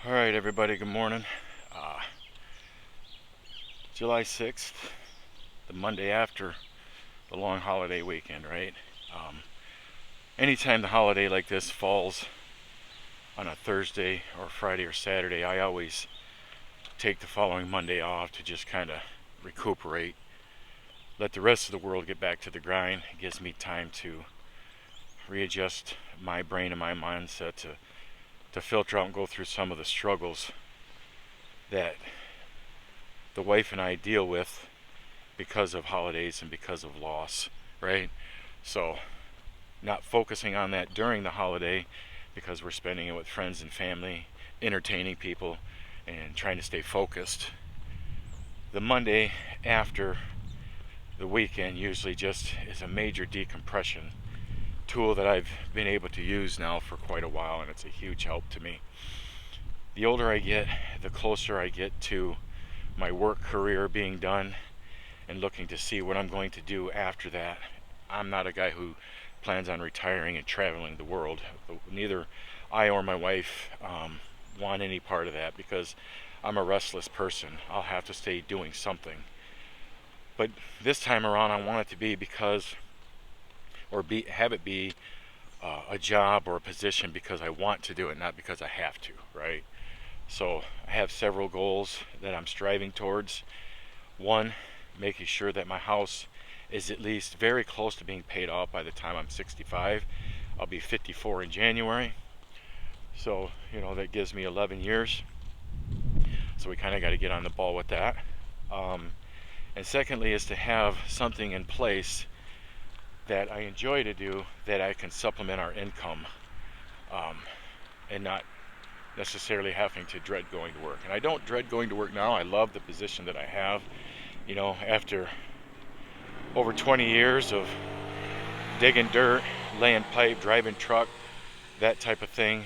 All right, everybody, good morning. July 6th, the Monday after the long holiday weekend, right? Um, Anytime the holiday like this falls on a Thursday or Friday or Saturday, I always take the following Monday off to just kind of recuperate, let the rest of the world get back to the grind. It gives me time to readjust my brain and my mindset to filter out and go through some of the struggles that the wife and I deal with because of holidays and because of loss, right? So, not focusing on that during the holiday because we're spending it with friends and family, entertaining people, and trying to stay focused. The Monday after the weekend usually just is a major decompression tool that I've been able to use now for quite a while, and it's a huge help to me. The older I get, the closer I get to my work career being done and looking to see what I'm going to do after that. I'm not a guy who plans on retiring and traveling the world. Neither I or my wife want any part of that because I'm a restless person. I'll have to stay doing something. But this time around, I want it to be because, have it be a job or a position because I want to do it, not because I have to, right? So I have several goals that I'm striving towards. One, making sure that my house is at least very close to being paid off by the time I'm 65. I'll be 54 in January. So, that gives me 11 years. So we kind of got to get on the ball with that. And secondly, is to have something in place that I enjoy to do that I can supplement our income um, and not necessarily having to dread going to work. And I don't dread going to work now. I love the position that I have. After over 20 years of digging dirt, laying pipe, driving truck, that type of thing,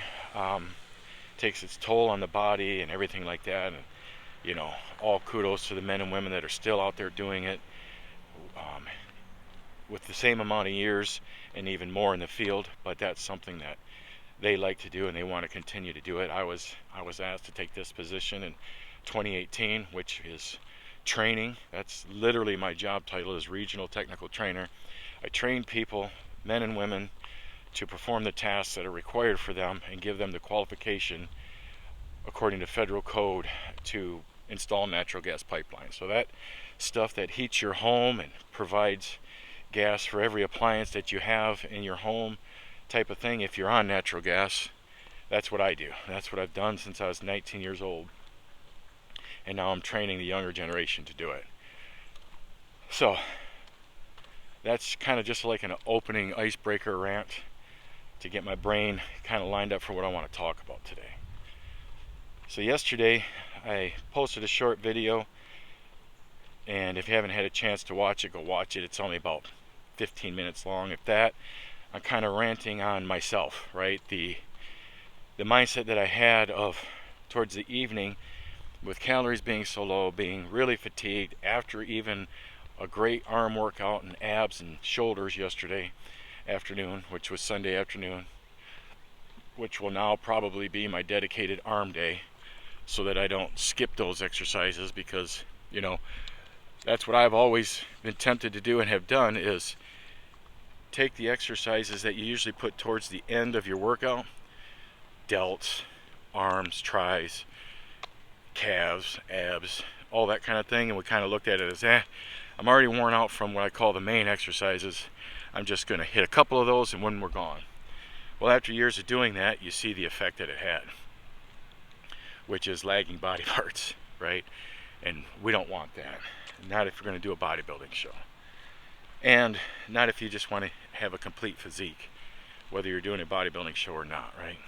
takes its toll on the body and everything like that. And all kudos to the men and women that are still out there doing it with the same amount of years and even more in the field. But that's something that they like to do and they want to continue to do it. I was asked to take this position in 2018, which is training. That's literally my job title, is regional technical trainer. I train people, men and women, to perform the tasks that are required for them and give them the qualification according to federal code to install natural gas pipelines. So that stuff that heats your home and provides gas for every appliance that you have in your home, type of thing, if you're on natural gas, that's what I do. That's what I've done since I was 19 years old. And now I'm training the younger generation to do it. So that's kind of just like an opening icebreaker rant to get my brain kind of lined up for what I want to talk about today. So yesterday I posted a short video, and if you haven't had a chance to watch it, go watch it. It's only about 15 minutes long, if that. I'm kind of ranting on myself, right? The mindset that I had of towards the evening, with calories being so low, being really fatigued after even a great arm workout and abs and shoulders yesterday afternoon, which was Sunday afternoon, which will now probably be my dedicated arm day, so that I don't skip those exercises, because that's what I've always been tempted to do and have done, is take the exercises that you usually put towards the end of your workout, delts, arms, tries, calves, abs, all that kind of thing, and we kind of looked at it as, I'm already worn out from what I call the main exercises. I'm just going to hit a couple of those and when we're gone. Well, after years of doing that, you see the effect that it had, which is lagging body parts, right? And we don't want that. Not if you're going to do a bodybuilding show. And not if you just want to have a complete physique, whether you're doing a bodybuilding show or not, right?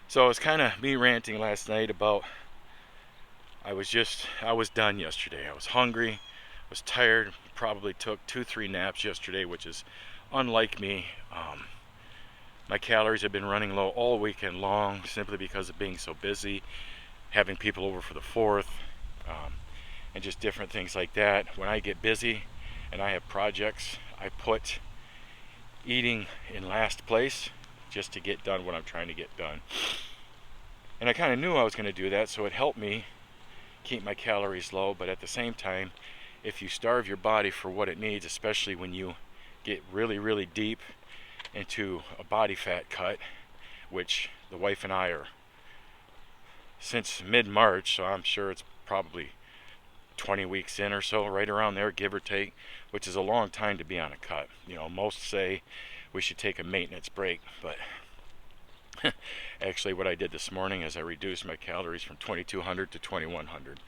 So it was kind of me ranting last night about, I was done yesterday. I was hungry, was tired, probably took 2-3 naps yesterday, which is unlike me. My calories have been running low all weekend long, simply because of being so busy, having people over for the 4th, and just different things like that. When I get busy and I have projects, I put eating in last place just to get done what I'm trying to get done. And I kind of knew I was going to do that, so it helped me keep my calories low. But at the same time, if you starve your body for what it needs, especially when you get really, really deep into a body fat cut, which the wife and I are since mid-March, so I'm sure it's probably 20 weeks in or so, right around there, give or take, which is a long time to be on a cut. Most say we should take a maintenance break, but actually what I did this morning is I reduced my calories from 2200 to 2100.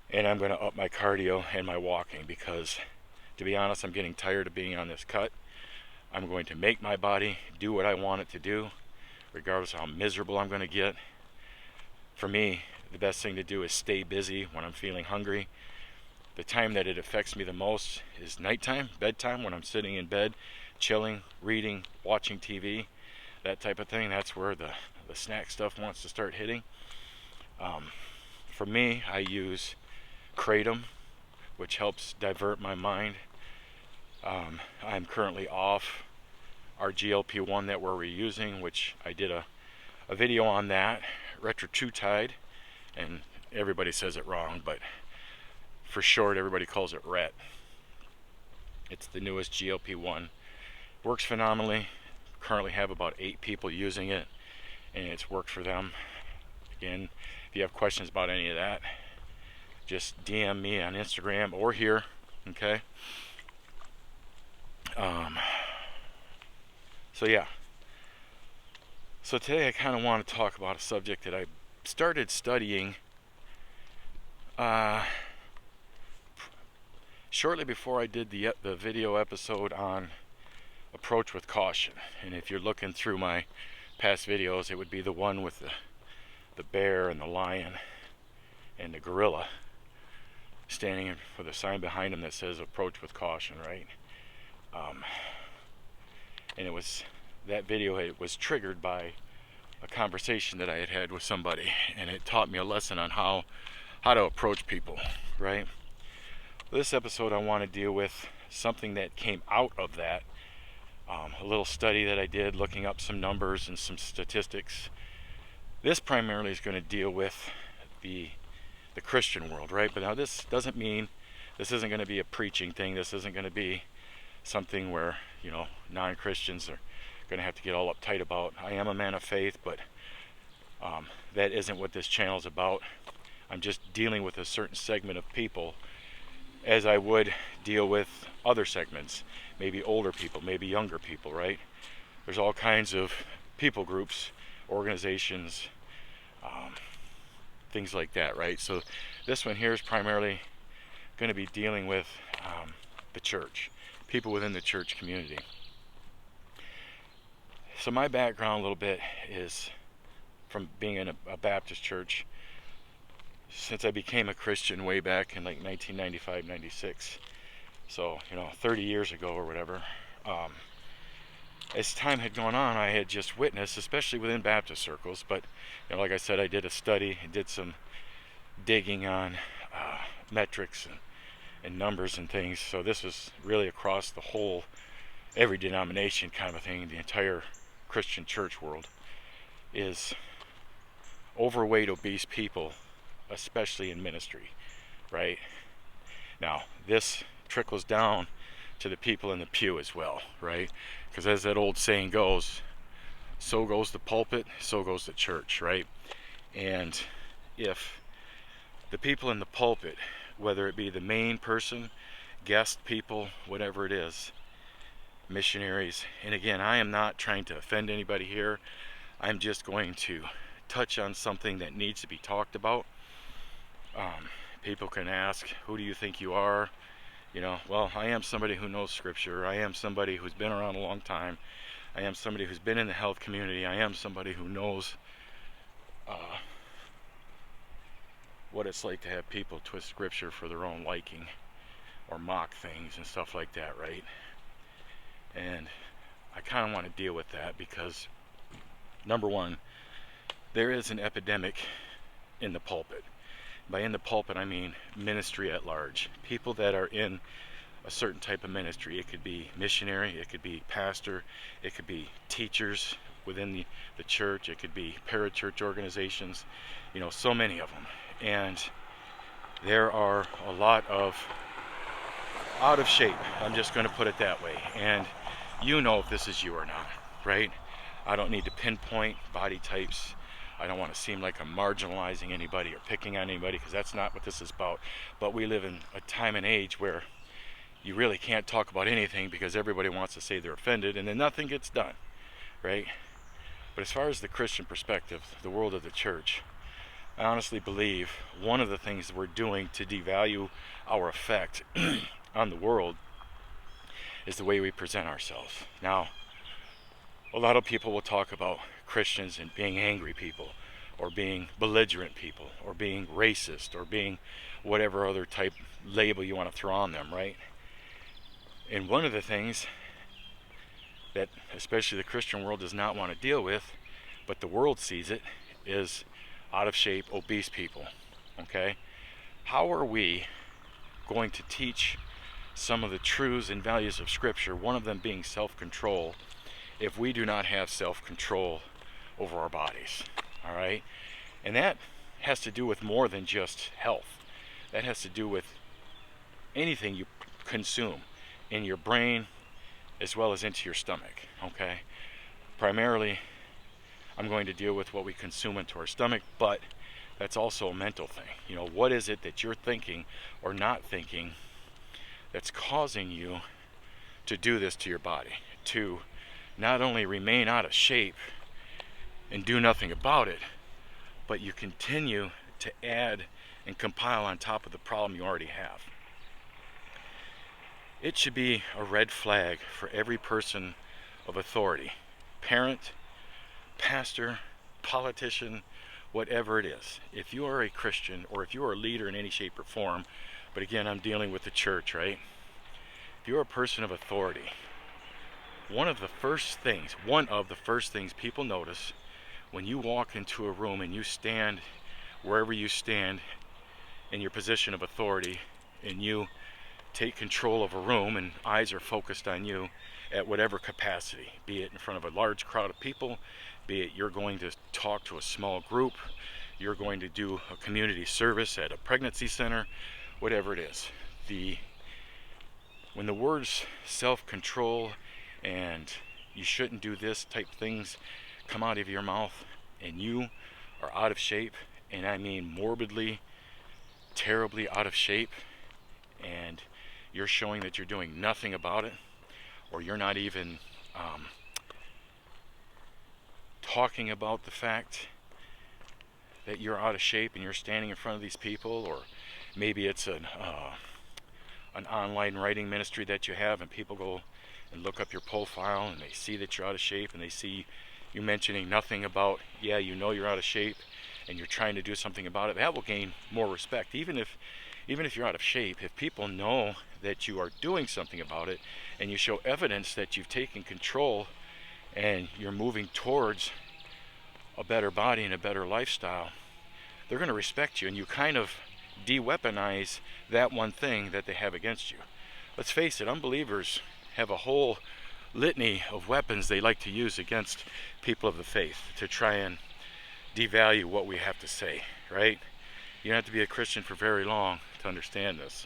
And I'm going to up my cardio and my walking because, to be honest, I'm getting tired of being on this cut. I'm going to make my body do what I want it to do, regardless of how miserable I'm going to get. For me, the best thing to do is stay busy when I'm feeling hungry. The time that it affects me the most is nighttime, bedtime, when I'm sitting in bed, chilling, reading, watching TV, that type of thing. That's where the snack stuff wants to start hitting. For me, I use Kratom, which helps divert my mind. I'm currently off our GLP-1 that we're reusing, which I did a video on that, retatrutide, and everybody says it wrong, but for short, everybody calls it RET. It's the newest GLP-1. Works phenomenally. Currently have about 8 people using it, and it's worked for them. Again, if you have questions about any of that, just DM me on Instagram or here, okay? So yeah. So today I kind of want to talk about a subject that I started studying shortly before I did the video episode on approach with caution. And if you're looking through my past videos, it would be the one with the bear and the lion and the gorilla standing with a sign behind him that says approach with caution, right? And it was that video, it was triggered by a conversation that I had had with somebody, and it taught me a lesson on how to approach people, right? This episode I want to deal with something that came out of that, a little study that I did looking up some numbers and some statistics. This primarily is going to deal with the Christian world, right? But now this doesn't mean this isn't going to be a preaching thing. This isn't going to be something where non-Christians are going to have to get all uptight about. I am a man of faith, but that isn't what this channel is about. I'm just dealing with a certain segment of people as I would deal with other segments, maybe older people, maybe younger people, right? There's all kinds of people groups, organizations, things like that, right? So this one here is primarily going to be dealing with the church, people within the church community. So my background a little bit is from being in a Baptist church since I became a Christian way back in like 1995, 96. So, 30 years ago or whatever. As time had gone on, I had just witnessed, especially within Baptist circles, but like I said, I did a study and did some digging on metrics and numbers and things. So this was really across the whole, every denomination kind of a thing. The entire Christian church world is overweight, obese people, especially in ministry, right? Now, this trickles down to the people in the pew as well, right? Because as that old saying goes, so goes the pulpit, so goes the church, right? And if the people in the pulpit, whether it be the main person, guest people, whatever it is, missionaries, and again, I am not trying to offend anybody here. I'm just going to touch on something that needs to be talked about. People can ask, who do you think you are? Well, I am somebody who knows scripture. I am somebody who's been around a long time. I am somebody who's been in the health community. I am somebody who knows what it's like to have people twist scripture for their own liking or mock things and stuff like that, right? And I kind of want to deal with that because, number one, there is an epidemic in the pulpit. By in the pulpit, I mean ministry at large. People that are in a certain type of ministry. It could be missionary, it could be pastor, it could be teachers, within the church. It could be parachurch organizations, so many of them. And there are a lot of out of shape, I'm just going to put it that way. And if this is you or not, right? I don't need to pinpoint body types. I don't want to seem like I'm marginalizing anybody or picking on anybody, because that's not what this is about. But we live in a time and age where you really can't talk about anything because everybody wants to say they're offended, and then nothing gets done, right? But as far as the Christian perspective, the world of the church, I honestly believe one of the things we're doing to devalue our effect on the world is the way we present ourselves. Now, a lot of people will talk about Christians and being angry people, or being belligerent people, or being racist, or being whatever other type label you want to throw on them, right? And one of the things that especially the Christian world does not want to deal with, but the world sees it, is out of shape, obese people, okay? How are we going to teach some of the truths and values of Scripture, one of them being self-control, if we do not have self-control over our bodies, all right? And that has to do with more than just health. That has to do with anything you consume in your brain as well as into your stomach, okay? Primarily, I'm going to deal with what we consume into our stomach, but that's also a mental thing. What is it that you're thinking or not thinking that's causing you to do this to your body? To not only remain out of shape and do nothing about it, but you continue to add and compile on top of the problem you already have. It should be a red flag for every person of authority, parent, pastor, politician, whatever it is. If you are a Christian, or if you are a leader in any shape or form, but again, I'm dealing with the church, right? If you're a person of authority, one of the first things people notice when you walk into a room and you stand wherever you stand in your position of authority, and you take control of a room and eyes are focused on you at whatever capacity, be it in front of a large crowd of people, be it you're going to talk to a small group, you're going to do a community service at a pregnancy center, whatever it is. When the words self-control and you shouldn't do this type things come out of your mouth, and you are out of shape, and I mean morbidly, terribly out of shape, and you're showing that you're doing nothing about it, or you're not even talking about the fact that you're out of shape and you're standing in front of these people, or maybe it's an online writing ministry that you have, and people go and look up your profile and they see that you're out of shape, and they see you mentioning nothing about, you're out of shape and you're trying to do something about it. That will gain more respect. Even if you're out of shape, if people know that you are doing something about it and you show evidence that you've taken control and you're moving towards a better body and a better lifestyle, they're going to respect you, and you kind of de-weaponize that one thing that they have against you. Let's face it, unbelievers have a whole litany of weapons they like to use against people of the faith to try and devalue what we have to say, right? You don't have to be a Christian for very long to understand this.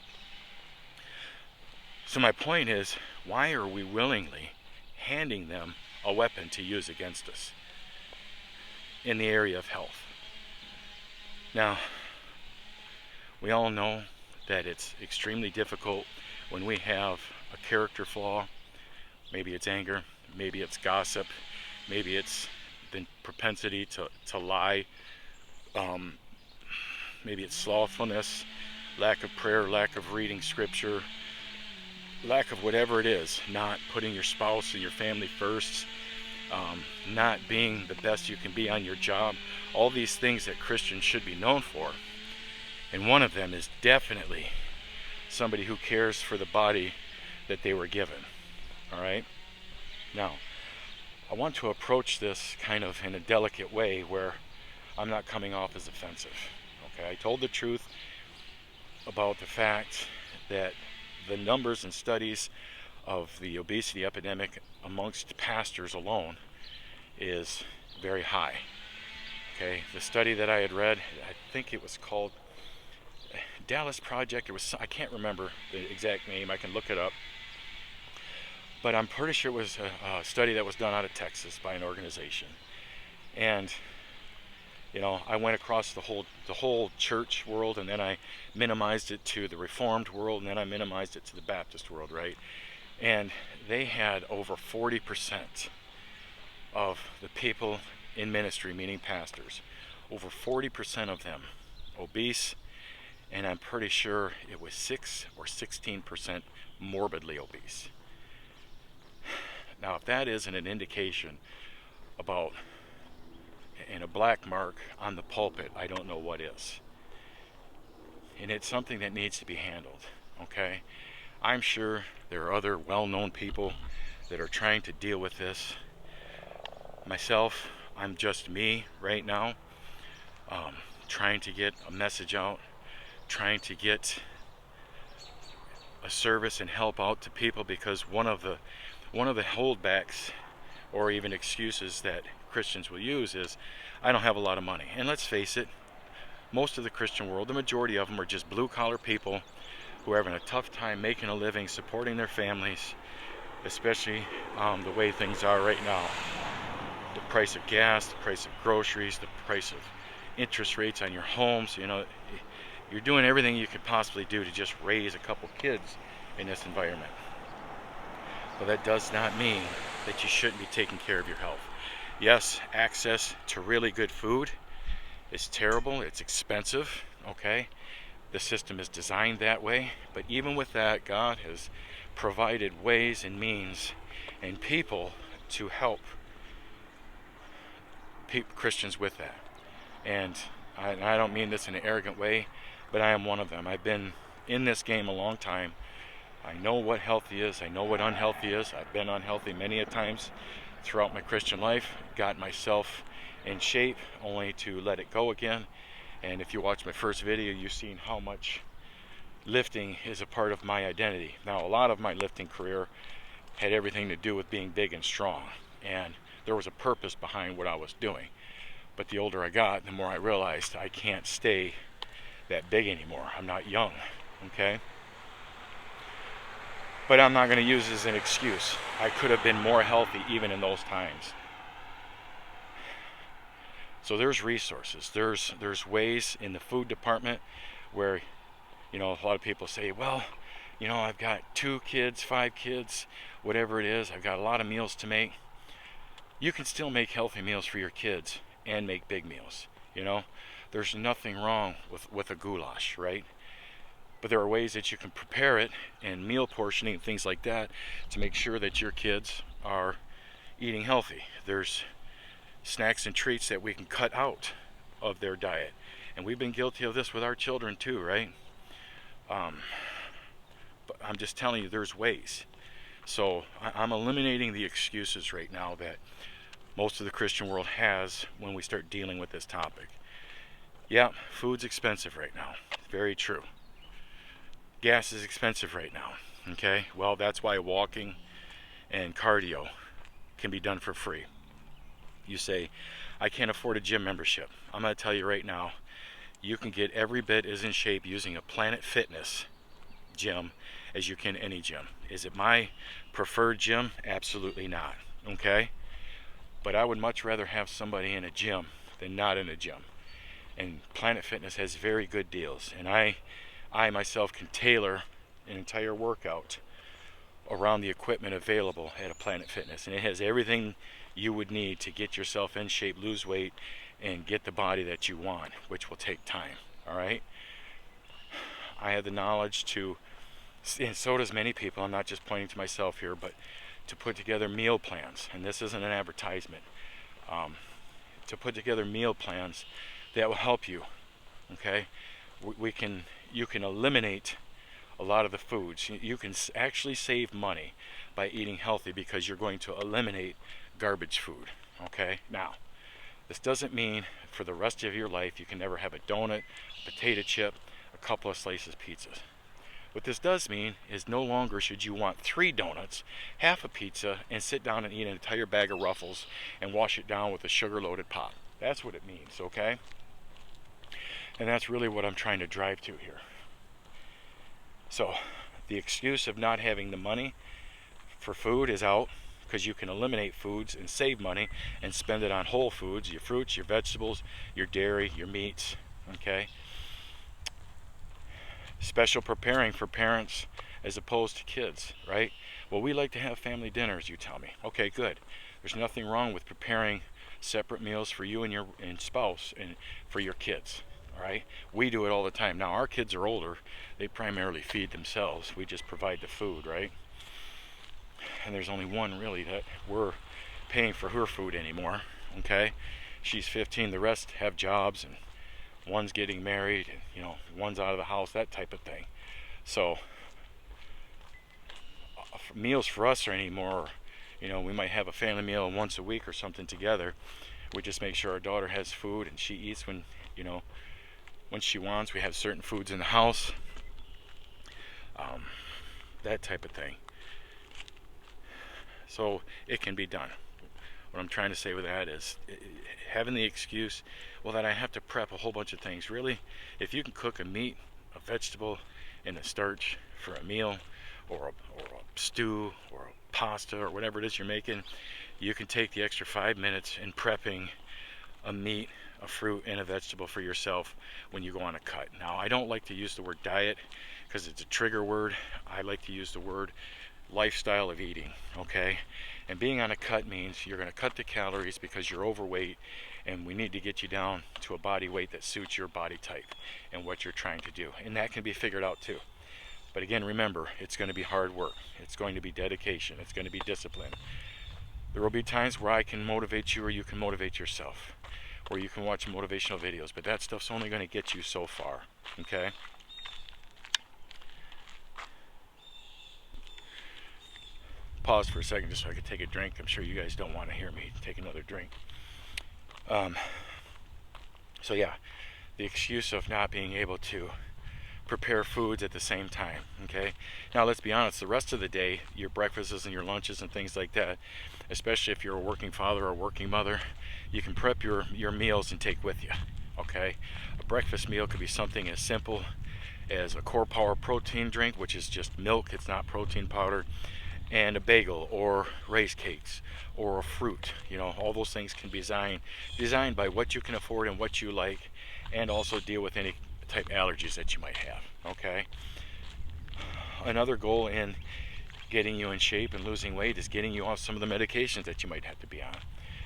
So my point is, why are we willingly handing them a weapon to use against us in the area of health? Now, we all know that it's extremely difficult when we have a character flaw. Maybe it's anger, maybe it's gossip, maybe it's the propensity to lie, maybe it's slothfulness, lack of prayer, lack of reading scripture, lack of whatever it is, not putting your spouse and your family first, not being the best you can be on your job, all these things that Christians should be known for. And one of them is definitely somebody who cares for the body that they were given. All right? Now, I want to approach this kind of in a delicate way where I'm not coming off as offensive. Okay? I told the truth about the fact that the numbers and studies of the obesity epidemic amongst pastors alone is very high. Okay, the study that I had read, I think it was called Dallas Project. It was, I can't remember the exact name. I can look it up, but I'm pretty sure it was a study that was done out of Texas by an organization. And I went across the whole church world, and then I minimized it to the Reformed world, and then I minimized it to the Baptist world, right? And they had over 40% of the people in ministry, meaning pastors, over 40% of them obese, and I'm pretty sure it was 6 or 16% morbidly obese. Now, if that isn't an indication about and a black mark on the pulpit, I don't know what is. And it's something that needs to be handled, okay? I'm sure there are other well-known people that are trying to deal with this. Myself, I'm just me right now, trying to get a message out, trying to get a service and help out to people, because one of the holdbacks or even excuses that Christians will use is, I don't have a lot of money. And let's face it, most of the Christian world, the majority of them are just blue-collar people who are having a tough time making a living, supporting their families, especially the way things are right now. The price of gas, the price of groceries, the price of interest rates on your homes. You're doing everything you could possibly do to just raise a couple kids in this environment. But that does not mean that you shouldn't be taking care of your health. Yes, access to really good food is terrible. It's expensive, okay? The system is designed that way. But even with that, God has provided ways and means and people to help Christians with that. And I don't mean this in an arrogant way, but I am one of them. I've been in this game a long time. I know what healthy is. I know what unhealthy is. I've been unhealthy many a times throughout my Christian life. Got myself in shape only to let it go again. And if you watch my first video, you've seen how much lifting is a part of my identity. Now, a lot of my lifting career had everything to do with being big and strong. And there was a purpose behind what I was doing. But the older I got, the more I realized I can't stay that big anymore. I'm not young, okay? But I'm not going to use it as an excuse. I could have been more healthy even in those times. So there's resources. There's ways in the food department where, a lot of people say, well, I've got 2 kids, 5 kids, whatever it is. I've got a lot of meals to make. You can still make healthy meals for your kids and make big meals. There's nothing wrong with a goulash, right? But there are ways that you can prepare it, and meal portioning and things like that, to make sure that your kids are eating healthy. There's snacks and treats that we can cut out of their diet. And we've been guilty of this with our children too, right? But I'm just telling you, there's ways. So I'm eliminating the excuses right now that most of the Christian world has when we start dealing with this topic. Yeah, food's expensive right now. Very true. Gas is expensive right now. Okay? Well, that's why walking and cardio can be done for free. You say, I can't afford a gym membership. I'm going to tell you right now, you can get every bit as in shape using a Planet Fitness gym as you can any gym. Is it my preferred gym? Absolutely not. Okay? But I would much rather have somebody in a gym than not in a gym. And Planet Fitness has very good deals. And I myself can tailor an entire workout around the equipment available at a Planet Fitness. And it has everything you would need to get yourself in shape, lose weight, and get the body that you want, which will take time. All right? I have the knowledge to, and so does many people, I'm not just pointing to myself here, but to put together meal plans. And this isn't an advertisement. To put together meal plans that will help you. Okay? You can eliminate a lot of the foods. You can actually save money by eating healthy because you're going to eliminate garbage food. Okay? Now, this doesn't mean for the rest of your life you can never have a donut, a potato chip, a couple of slices of pizzas. What this does mean is no longer should you want 3 donuts, half a pizza, and sit down and eat an entire bag of Ruffles and wash it down with a sugar-loaded pop. That's what it means, okay? And that's really what I'm trying to drive to here. So, the excuse of not having the money for food is out, because you can eliminate foods and save money and spend it on whole foods, your fruits, your vegetables, your dairy, your meats, okay? Special preparing for parents as opposed to kids, right? Well, we like to have family dinners, you tell me. Okay, good. There's nothing wrong with preparing separate meals for you and your spouse and for your kids, all right? We do it all the time. Now, our kids are older. They primarily feed themselves. We just provide the food, right? And there's only one really that we're paying for her food anymore, okay? She's 15. The rest have jobs, and one's getting married, and one's out of the house, that type of thing. So meals for us are anymore, we might have a family meal once a week or something together. We just make sure our daughter has food and she eats when she wants. We have certain foods in the house, that type of thing. So it can be done. What I'm trying to say with that is having the excuse, well, that I have to prep a whole bunch of things. Really, if you can cook a meat, a vegetable, and a starch for a meal, or a stew, or a pasta, or whatever it is you're making, you can take the extra 5 minutes in prepping a meat, a fruit, and a vegetable for yourself when you go on a cut. Now, I don't like to use the word diet because it's a trigger word. I like to use the word lifestyle of eating, okay? And being on a cut means you're going to cut the calories because you're overweight, and we need to get you down to a body weight that suits your body type and what you're trying to do. And that can be figured out too. But again, remember, it's going to be hard work. It's going to be dedication. It's going to be discipline. There will be times where I can motivate you, or you can motivate yourself, or you can watch motivational videos, but that stuff's only going to get you so far, okay? Pause for a second just so I could take a drink. I'm sure you guys don't want to hear me take another drink. So yeah, the excuse of not being able to prepare foods at the same time, okay? Now let's be honest, the rest of the day, your breakfasts and your lunches and things like that, especially if you're a working father or working mother, you can prep your meals and take with you, okay? A breakfast meal could be something as simple as a Core Power protein drink, which is just milk, it's not protein powder, and a bagel or rice cakes or a fruit. All those things can be designed by what you can afford and what you like, and also deal with any type allergies that you might have, okay? Another goal in getting you in shape and losing weight is getting you off some of the medications that you might have to be on.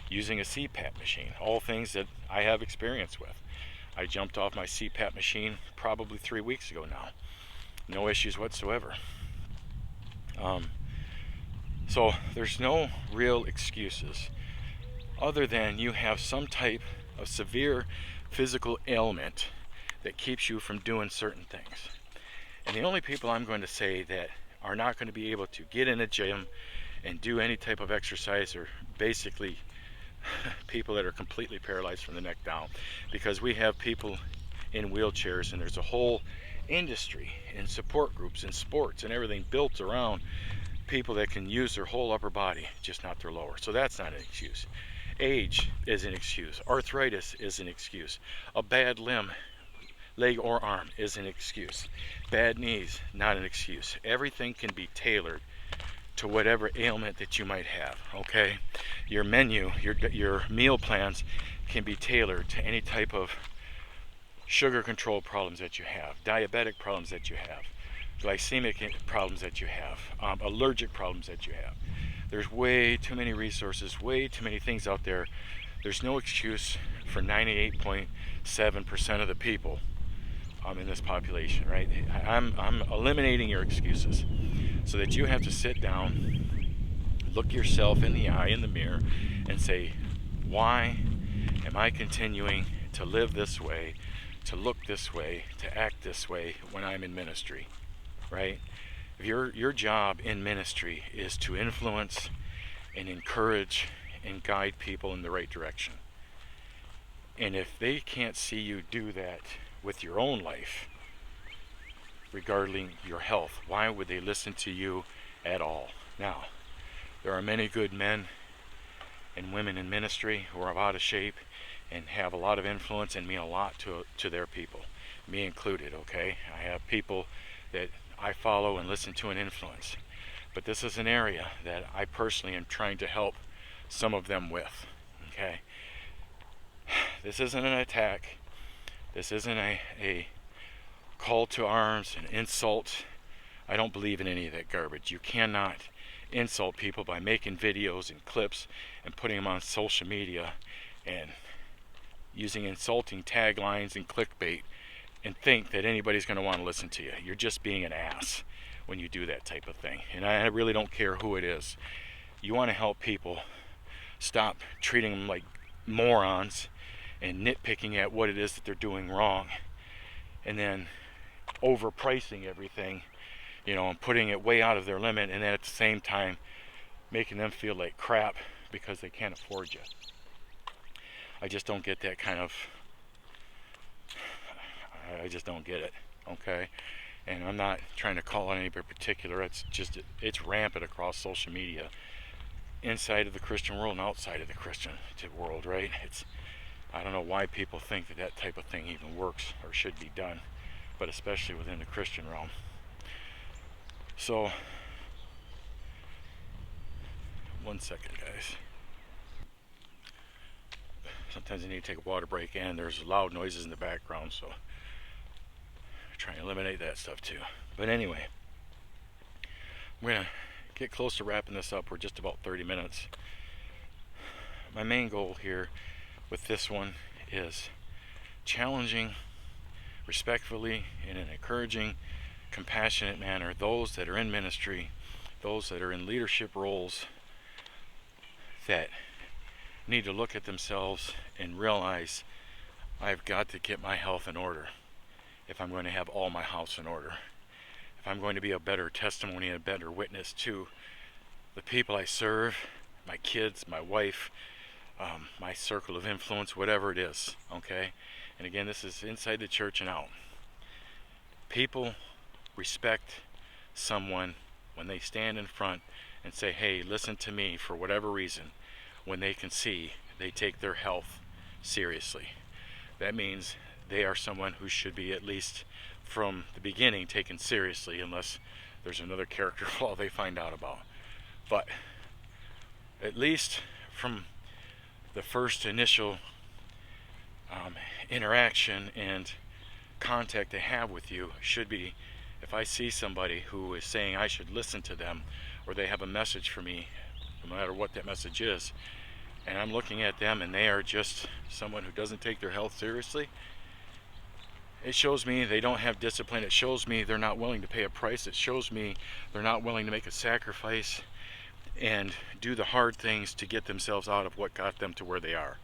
Using a CPAP machine, all things that I have experience with. I jumped off my CPAP machine probably 3 weeks ago now. No issues whatsoever. So there's no real excuses other than you have some type of severe physical ailment that keeps you from doing certain things. And the only people I'm going to say that are not going to be able to get in a gym and do any type of exercise are basically people that are completely paralyzed from the neck down, because we have people in wheelchairs, and there's a whole industry and support groups and sports and everything built around people that can use their whole upper body, just not their lower. So that's not an excuse. Age is an excuse. Arthritis is an excuse. A bad limb, leg or arm, is an excuse. Bad knees, not an excuse. Everything can be tailored to whatever ailment that you might have, okay? Your menu, your meal plans can be tailored to any type of sugar control problems that you have, diabetic problems that you have, glycemic problems that you have, allergic problems that you have. There's way too many resources, way too many things out there. There's no excuse for 98.7% of the people in this population, right? I'm eliminating your excuses so that you have to sit down, look yourself in the eye, in the mirror, and say, why am I continuing to live this way, to look this way, to act this way when I'm in ministry, right? If your job in ministry is to influence and encourage and guide people in the right direction. And if they can't see you do that with your own life, regarding your health. Why would they listen to you at all? Now, there are many good men and women in ministry who are out of shape and have a lot of influence and mean a lot to their people, me included, okay? I have people that I follow and listen to and influence. But this is an area that I personally am trying to help some of them with, okay? This isn't an attack. This isn't a call to arms, an insult. I don't believe in any of that garbage. You cannot insult people by making videos and clips and putting them on social media and using insulting taglines and clickbait and think that anybody's going to want to listen to you. You're just being an ass when you do that type of thing. And I really don't care who it is. You want to help people, stop treating them like morons and nitpicking at what it is that they're doing wrong, and then overpricing everything, and putting it way out of their limit, and then at the same time making them feel like crap because they can't afford you. I just don't get that kind of, I just don't get it, okay? And I'm not trying to call on anybody particular. It's rampant across social media, inside of the Christian world and outside of the Christian world, right? I don't know why people think that type of thing even works or should be done, but especially within the Christian realm. So, one second, guys. Sometimes I need to take a water break, and there's loud noises in the background, so try and eliminate that stuff too. But anyway, we're gonna get close to wrapping this up. We're just about 30 minutes. My main goal here with this one is challenging respectfully, in an encouraging, compassionate manner, those that are in ministry, those that are in leadership roles, that need to look at themselves and realize, I've got to get my health in order if I'm going to have all my house in order. If I'm going to be a better testimony and a better witness to the people I serve, my kids, my wife, my circle of influence, whatever it is, okay? And again, this is inside the church and out. People respect someone when they stand in front and say, hey, listen to me, for whatever reason, when they can see they take their health seriously. That means they are someone who should be, at least from the beginning, taken seriously, unless there's another character flaw they find out about. But at least from the first initial interaction and contact they have with you should be, if I see somebody who is saying I should listen to them, or they have a message for me, no matter what that message is, and I'm looking at them and they are just someone who doesn't take their health seriously, it shows me they don't have discipline. It shows me they're not willing to pay a price. It shows me they're not willing to make a sacrifice and do the hard things to get themselves out of what got them to where they are.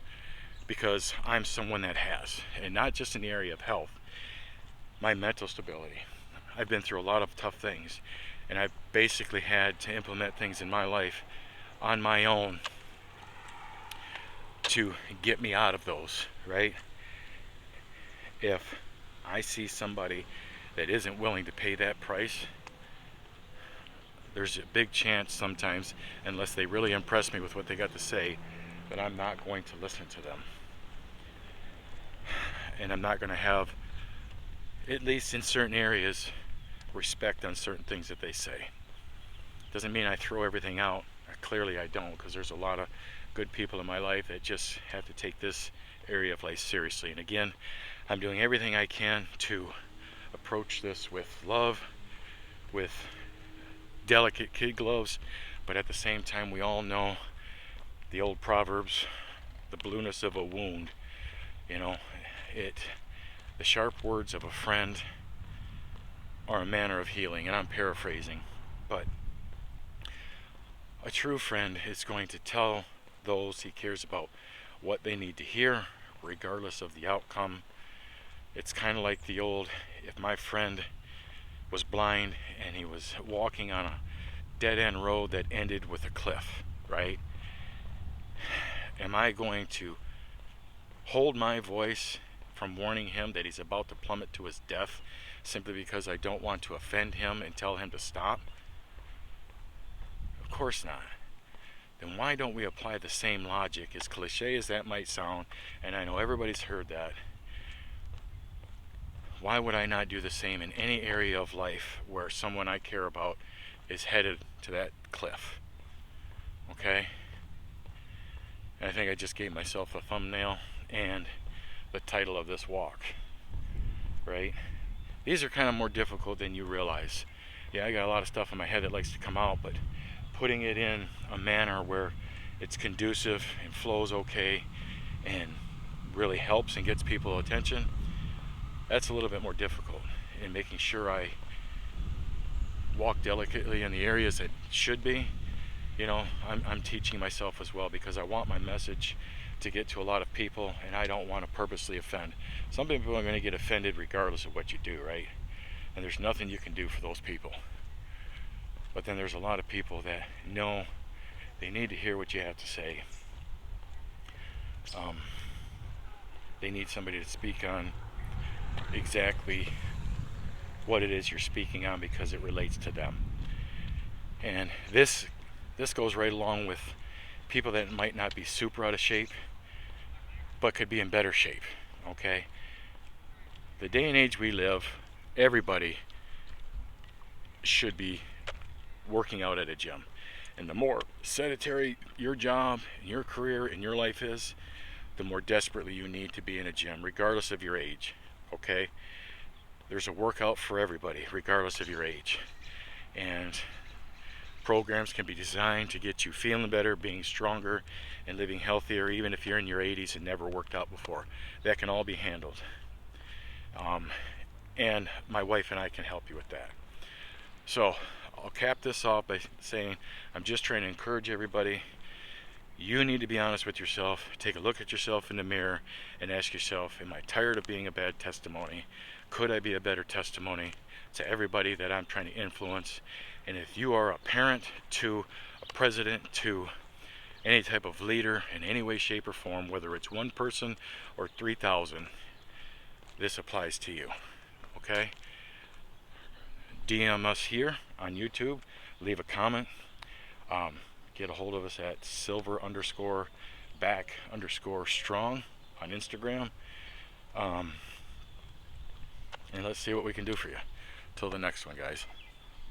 Because I'm someone that has, and not just in the area of health, my mental stability. I've been through a lot of tough things, and I've basically had to implement things in my life on my own to get me out of those, right? If I see somebody that isn't willing to pay that price, there's a big chance sometimes, unless they really impress me with what they got to say, that I'm not going to listen to them. And I'm not going to have, at least in certain areas, respect on certain things that they say. Doesn't mean I throw everything out. Clearly I don't, because there's a lot of good people in my life that just have to take this area of life seriously. And again, I'm doing everything I can to approach this with love, with delicate kid gloves, but at the same time, we all know the old proverbs, the blueness of a wound, the sharp words of a friend are a manner of healing, and I'm paraphrasing, but a true friend is going to tell those he cares about what they need to hear, regardless of the outcome. It's kind of like the old, if my friend was blind and he was walking on a dead-end road that ended with a cliff, right? Am I going to hold my voice from warning him that he's about to plummet to his death simply because I don't want to offend him and tell him to stop? Of course not. Then why don't we apply the same logic, as cliche as that might sound, and I know everybody's heard that. Why would I not do the same in any area of life where someone I care about is headed to that cliff? Okay? And I think I just gave myself a thumbnail and the title of this walk, right? These are kind of more difficult than you realize. Yeah, I got a lot of stuff in my head that likes to come out, but putting it in a manner where it's conducive and flows okay and really helps and gets people attention, that's a little bit more difficult. In making sure I walk delicately in the areas that should be, you know, I'm teaching myself as well, because I want my message to get to a lot of people, and I don't want to purposely offend. Some people are going to get offended regardless of what you do, right? And there's nothing you can do for those people. But then there's a lot of people that know they need to hear what you have to say. They need somebody to speak on exactly what it is you're speaking on, because it relates to them. And this goes right along with people that might not be super out of shape but could be in better shape. Okay, the day and age we live, everybody should be working out at a gym. And the more sedentary your job, your career, and your life is, the more desperately you need to be in a gym, regardless of your age. Okay, there's a workout for everybody regardless of your age, and programs can be designed to get you feeling better, being stronger, and living healthier, even if you're in your 80s and never worked out before. That can all be handled. And my wife and I can help you with that. So I'll cap this off by saying I'm just trying to encourage everybody. You need to be honest with yourself. Take a look at yourself in the mirror and ask yourself, am I tired of being a bad testimony? Could I be a better testimony to everybody that I'm trying to influence? And if you are a parent to a president to any type of leader in any way, shape, or form, whether it's one person or 3,000, this applies to you. Okay? DM us here on YouTube. Leave a comment. Get a hold of us at silver_back_strong on Instagram. And let's see what we can do for you. Till the next one, guys.